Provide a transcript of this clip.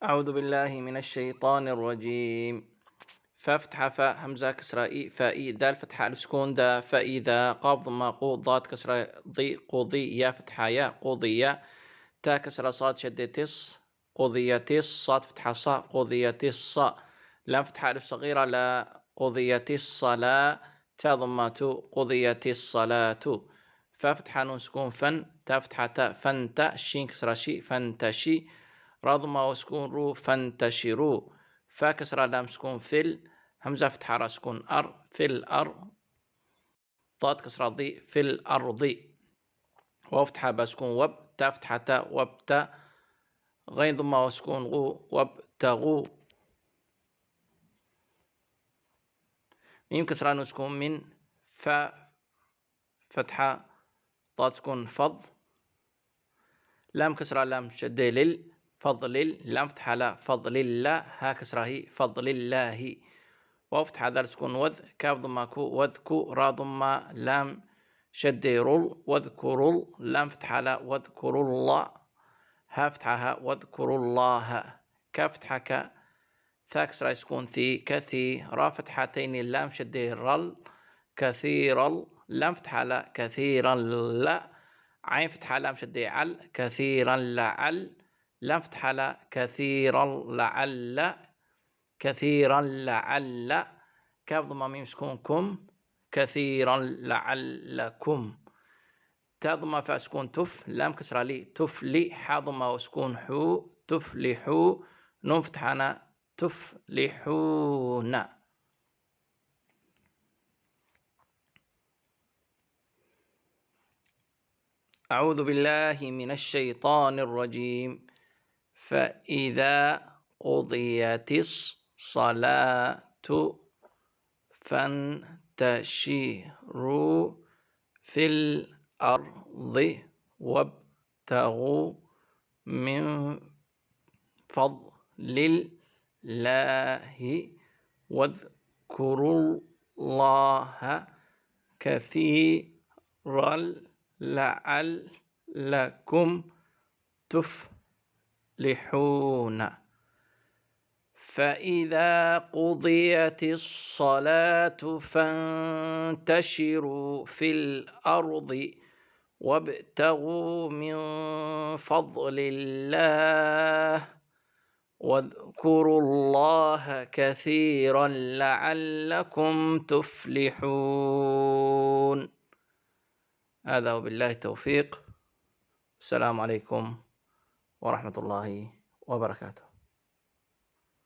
أعوذ بالله من الشيطان الرجيم. فافتحة فاء همزة كسرة إي فائي دال فتحة السكون دا فإذا قاف ضمة قو ضاد كسرة ضي قضي يا فتحة يا قضية تا كسرة صاد شدة تص قضية تص صاد فتحة صا قضية صا لام فتحة ألف صغيرة لا قضية الصلاة تا ضمة قضية الصلاة فا فتحة نون سكون فن تا فتحة تا فنت شين كسرة شي فانتشي را ضمة وسكون رو فانتشروا فا كسرة لام سكون فل همزة فتحة را سكون أر في الأرض ضاد كسرة ضي في الأرض واو فتحة با سكون وب تا فتحة تا وبتا غين ضمة وسكون غو وابتغوا ميم كسرة نون سكون من فا فتحة ضاد سكون فض لام كسرة لام شدة لل فضل لام فتحة لا فضل الله ها كسرة هي فضل الله واو فتحة دال سكون وذ كاف ضمة كو وذكو را ضمة لام شدة رل واذكروا لام فتحة لا واذكروا الله ها فتحة ها واذكروا الله كاف فتحة كا ثا كسرة سكون ثي كثي را فتحتين اللام شدة رل كثيرا لام فتحة لا كثيرا لا عين فتحة لام شدة عل كثيرا لعل لام فتحة لا كثيرا لعل كثيرا لعل كاف ضمة ميم سكون كم كثيرا لعلكم تا ضمة فا سكون تف لام كسرة لي تفلي حا ضمة وسكون حو تفلحوا نون فتحة تفلحون. أعوذ بالله من الشيطان الرجيم. فإذا قضيت الصلاة فانتشروا في الأرض وابتغوا من فضل الله واذكروا الله كثيرا لعلكم تفلحون. فإذا قضيت الصلاة فانتشروا في الأرض وابتغوا من فضل الله واذكروا الله كثيرا لعلكم تفلحون. هذا وبالله التوفيق. السلام عليكم ورحمة الله وبركاته.